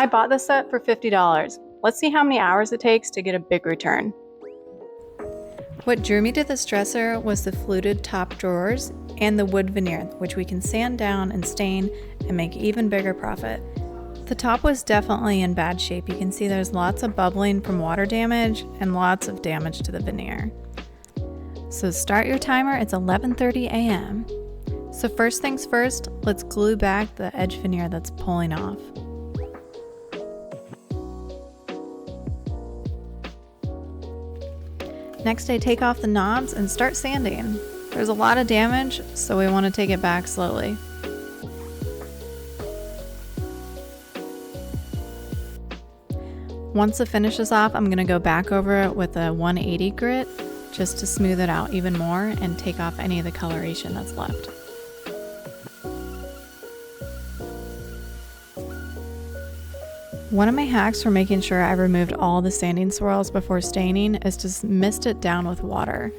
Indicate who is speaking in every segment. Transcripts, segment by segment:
Speaker 1: I bought this set for $50. Let's see how many hours it takes to get a big return. What drew me to this dresser was the fluted top drawers and the wood veneer, which we can sand down and stain and make even bigger profit. The top was definitely in bad shape. You can see there's lots of bubbling from water damage and lots of damage to the veneer. So start your timer, it's 11:30 a.m. So first things first, let's glue back the edge veneer that's pulling off. Next, I take off the knobs and start sanding. There's a lot of damage, so we want to take it back slowly. Once the finish is off, I'm going to go back over it with a 180 grit just to smooth it out even more and take off any of the coloration that's left. One of my hacks for making sure I removed all the sanding swirls before staining is to mist it down with water.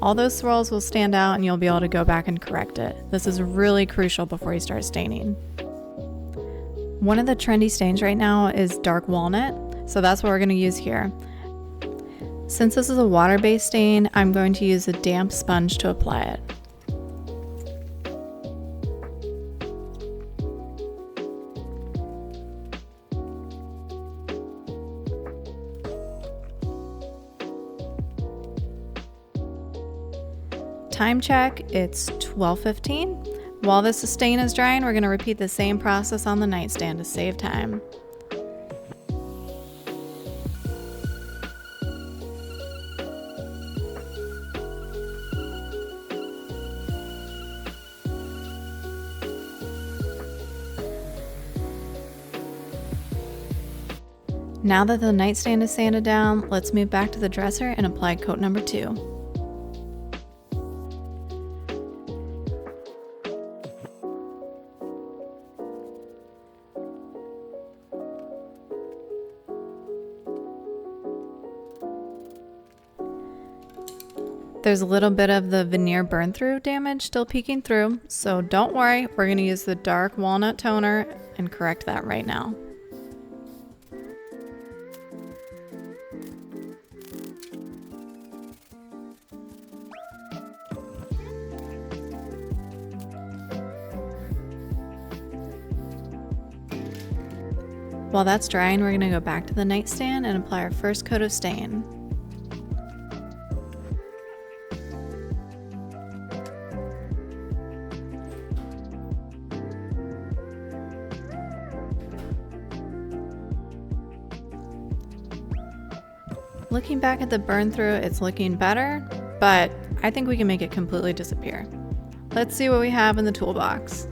Speaker 1: All those swirls will stand out and you'll be able to go back and correct it. This is really crucial before you start staining. One of the trendy stains right now is dark walnut, so that's what we're going to use here. Since this is a water-based stain, I'm going to use a damp sponge to apply it. Time check, it's 12:15. While this stain is drying, we're going to repeat the same process on the nightstand to save time. Now that the nightstand is sanded down, let's move back to the dresser and apply coat number 2. There's a little bit of the veneer burn through damage still peeking through, so don't worry, we're going to use the dark walnut toner and correct that right now. While that's drying, we're going to go back to the nightstand and apply our first coat of stain. Looking back at the burn through, it's looking better, but I think we can make it completely disappear. Let's see what we have in the toolbox.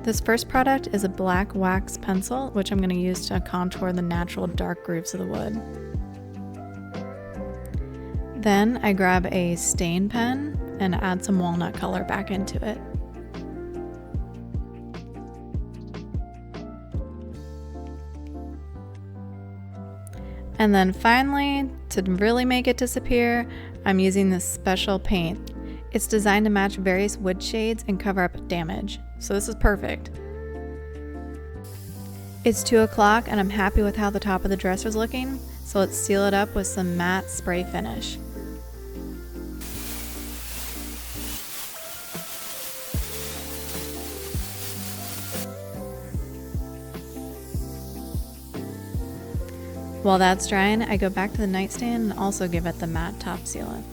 Speaker 1: This first product is a black wax pencil, which I'm going to use to contour the natural dark grooves of the wood. Then I grab a stain pen and add some walnut color back into it. And then finally, to really make it disappear, I'm using this special paint. It's designed to match various wood shades and cover up damage, so this is perfect. It's 2 o'clock and I'm happy with how the top of the dresser is looking, so let's seal it up with some matte spray finish. While that's drying, I go back to the nightstand and also give it the matte top sealant.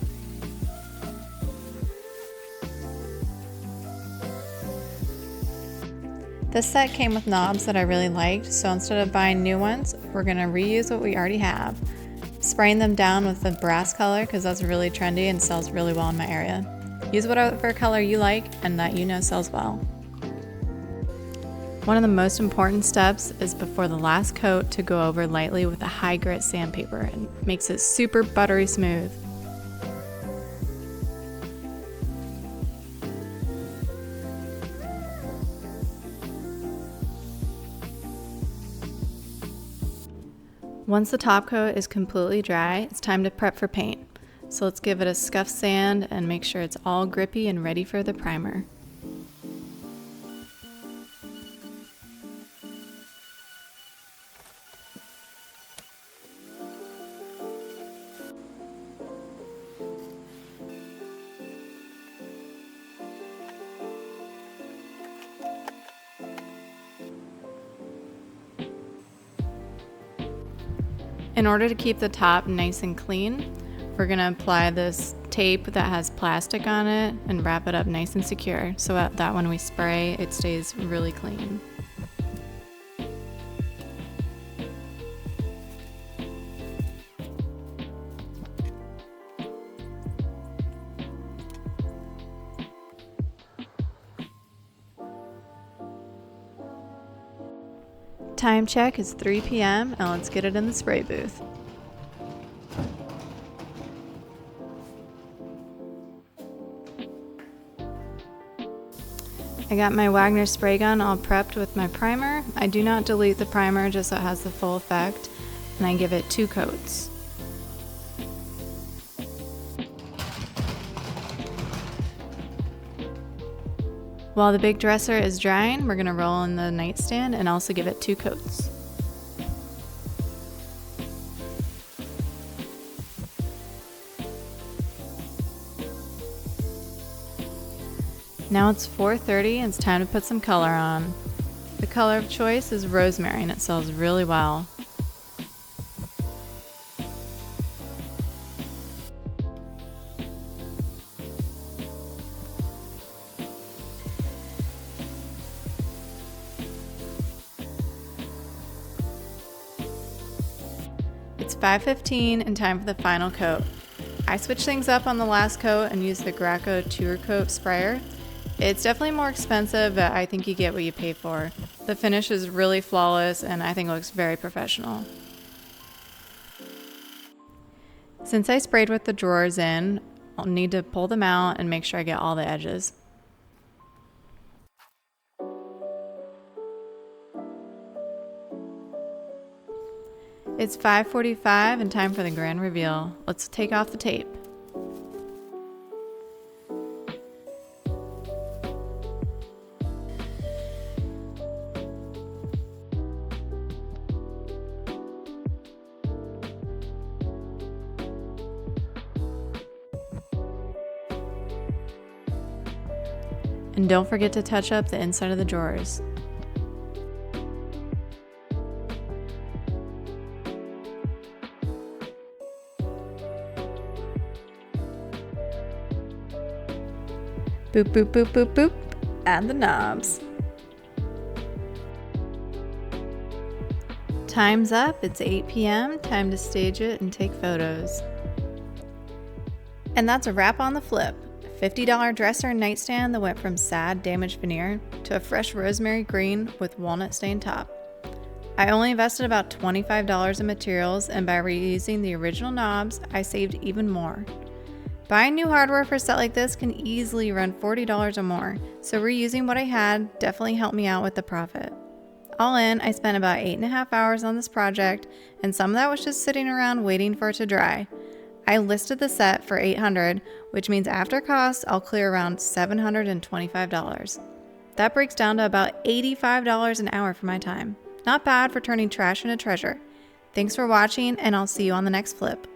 Speaker 1: This set came with knobs that I really liked, so instead of buying new ones, we're going to reuse what we already have. Spraying them down with the brass color because that's really trendy and sells really well in my area. Use whatever color you like and that you know sells well. One of the most important steps is before the last coat to go over lightly with a high grit sandpaper. It makes it super buttery smooth. Once the top coat is completely dry, it's time to prep for paint. So let's give it a scuff sand and make sure it's all grippy and ready for the primer. In order to keep the top nice and clean, we're gonna apply this tape that has plastic on it and wrap it up nice and secure so that when we spray, it stays really clean. Time check is 3 p.m. and let's get it in the spray booth. I got my Wagner spray gun all prepped with my primer. I do not dilute the primer just so it has the full effect, and I give it 2 coats. While the big dresser is drying, we're going to roll in the nightstand and also give it 2 coats. Now it's 4:30 and it's time to put some color on. The color of choice is rosemary and it sells really well. It's 5:15 and time for the final coat. I switched things up on the last coat and used the Graco Tour Coat sprayer. It's definitely more expensive, but I think you get what you pay for. The finish is really flawless and I think it looks very professional. Since I sprayed with the drawers in, I'll need to pull them out and make sure I get all the edges. It's 5:45 and time for the grand reveal. Let's take off the tape. And don't forget to touch up the inside of the drawers. Boop, boop, boop, boop, boop. Add the knobs. Time's up. It's 8 p.m. Time to stage it and take photos. And that's a wrap on the flip. A $50 dresser and nightstand that went from sad, damaged veneer to a fresh rosemary green with walnut stained top. I only invested about $25 in materials, and by reusing the original knobs, I saved even more. Buying new hardware for a set like this can easily run $40 or more, so reusing what I had definitely helped me out with the profit. All in, I spent about 8.5 hours on this project, and some of that was just sitting around waiting for it to dry. I listed the set for $800, which means after costs, I'll clear around $725. That breaks down to about $85 an hour for my time. Not bad for turning trash into treasure. Thanks for watching, and I'll see you on the next flip.